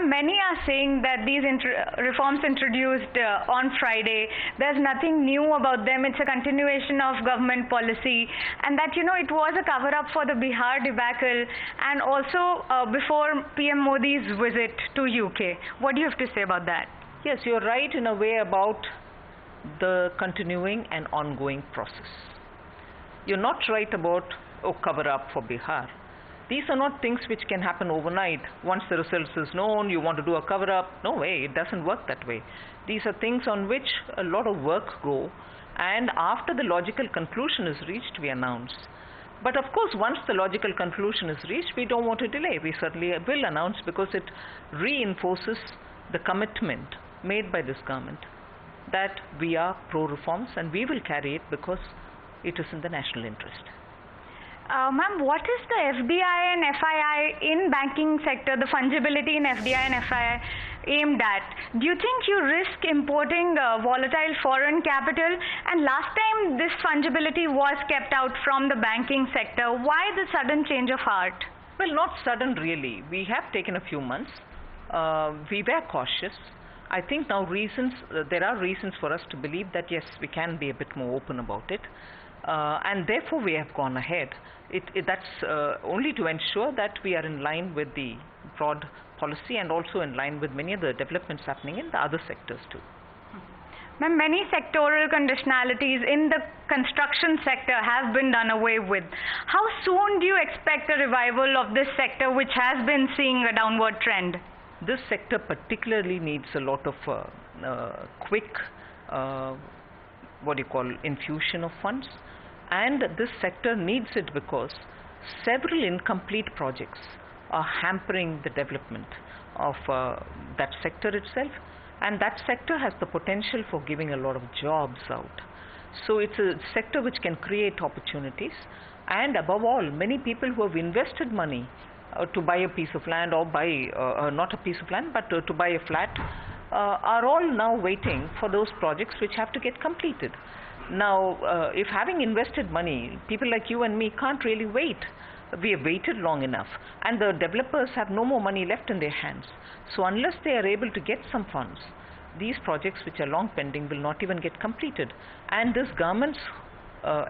Ma'am, many are saying that these reforms introduced on Friday, there's nothing new about them. It's a continuation of government policy, and that it was a cover-up for the Bihar debacle, and also before PM Modi's visit to UK. What do you have to say about that? Yes, you're right in a way about the continuing and ongoing process. You're not right about cover-up for Bihar. These are not things which can happen overnight. Once the results is known, you want to do a cover-up. No way, it doesn't work that way. These are things on which a lot of work go, and after the logical conclusion is reached, we announce. But of course, once the logical conclusion is reached, we don't want to delay. We certainly will announce, because it reinforces the commitment made by this government that we are pro-reforms, and we will carry it because it is in the national interest. Ma'am, what is the FDI and FII in banking sector, the fungibility in FDI and FII aimed at? Do you think you risk importing volatile foreign capital? And last time this fungibility was kept out from the banking sector. Why the sudden change of heart? Well, not sudden really. We have taken a few months. We were cautious. I think now there are reasons for us to believe that yes, we can be a bit more open about it. And therefore we have gone ahead. That's only to ensure that we are in line with the broad policy, and also in line with many of the developments happening in the other sectors too. Ma'am, many sectoral conditionalities in the construction sector have been done away with. How soon do you expect a revival of this sector, which has been seeing a downward trend? This sector particularly needs a lot of quick infusion of funds, and this sector needs it because several incomplete projects are hampering the development of that sector itself, and that sector has the potential for giving a lot of jobs out. So it's a sector which can create opportunities, and above all, many people who have invested money to buy a piece of land, or buy not a piece of land but to buy a flat, are all now waiting for those projects which have to get completed. Now, if having invested money, people like you and me can't really wait. We have waited long enough, and the developers have no more money left in their hands. So unless they are able to get some funds, these projects which are long pending will not even get completed. And this government's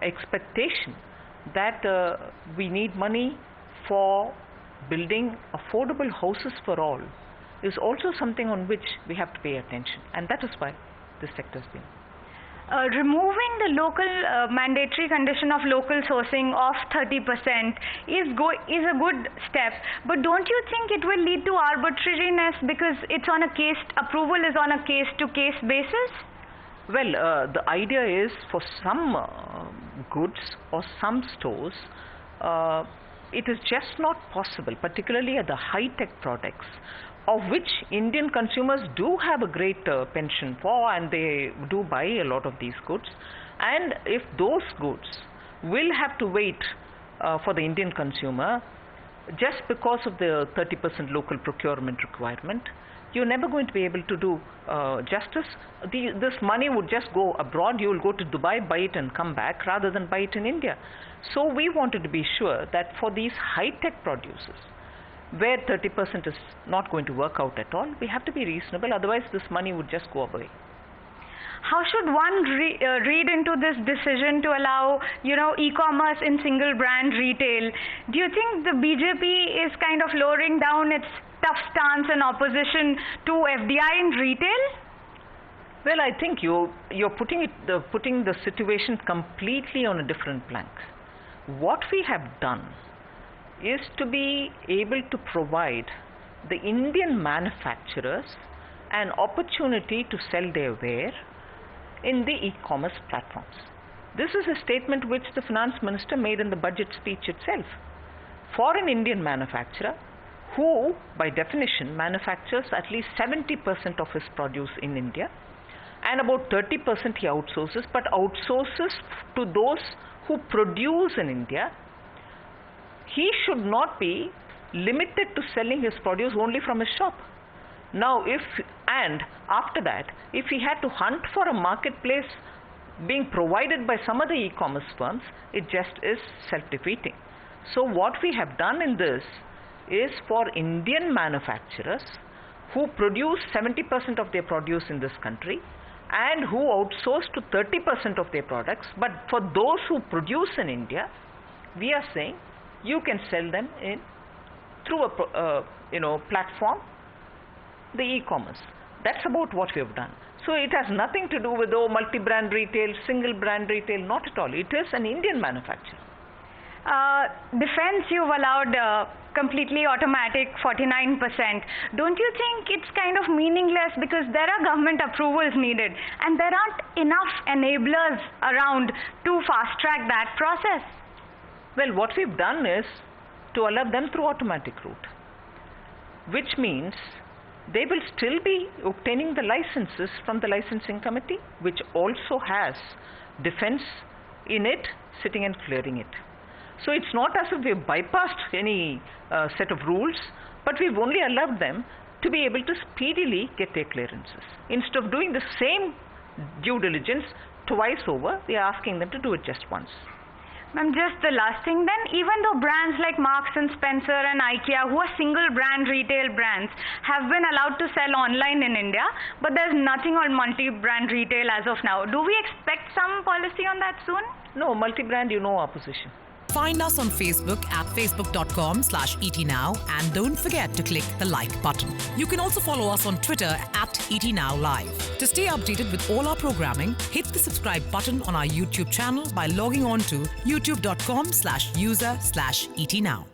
expectation that we need money for building affordable houses for all is also something on which we have to pay attention, and that is why this sector has been. Removing the local mandatory condition of local sourcing of 30% is a good step, but don't you think it will lead to arbitrariness, because it's on a case, approval is on a case-to-case basis? Well, the idea is for some goods or some stores, it is just not possible, particularly at the high-tech products, of which Indian consumers do have a great penchant for, and they do buy a lot of these goods. And if those goods will have to wait for the Indian consumer just because of the 30% local procurement requirement, you're never going to be able to do justice. This money would just go abroad. You will go to Dubai, buy it and come back, rather than buy it in India. So we wanted to be sure that for these high-tech producers, where 30% is not going to work out at all, we have to be reasonable, otherwise this money would just go away. How should one read into this decision to allow, e-commerce in single brand retail? Do you think the BJP is kind of lowering down its tough stance and opposition to FDI in retail? Well, I think you're putting the situation completely on a different plank. What we have done is to be able to provide the Indian manufacturers an opportunity to sell their ware in the e-commerce platforms. This is a statement which the finance minister made in the budget speech itself. For an Indian manufacturer who, by definition, manufactures at least 70% of his produce in India, and about 30% he outsources, but outsources to those who produce in India, he should not be limited to selling his produce only from his shop. Now, after that, if he had to hunt for a marketplace being provided by some other e-commerce firms, it just is self-defeating. So what we have done in this is, for Indian manufacturers who produce 70% of their produce in this country and who outsource to 30% of their products. But for those who produce in India, we are saying you can sell them in through a platform, the e-commerce. That's about what we have done. So it has nothing to do with multi-brand retail, single brand retail, not at all. It is an Indian manufacture. Defense, you've allowed completely automatic 49%. Don't you think it's kind of meaningless because there are government approvals needed and there aren't enough enablers around to fast track that process? Well, what we've done is to allow them through automatic route, which means they will still be obtaining the licenses from the licensing committee, which also has defense in it, sitting and clearing it. So it's not as if we've bypassed any set of rules, but we've only allowed them to be able to speedily get their clearances. Instead of doing the same due diligence twice over, we are asking them to do it just once. Ma'am, just the last thing then, even though brands like Marks and Spencer and IKEA, who are single brand retail brands, have been allowed to sell online in India, but there's nothing on multi-brand retail as of now. Do we expect some policy on that soon? No, multi-brand, our position. Find us on Facebook at facebook.com/ETNow and don't forget to click the like button. You can also follow us on Twitter at ETNowLive. To stay updated with all our programming, hit the subscribe button on our YouTube channel by logging on to youtube.com/user/ETNow.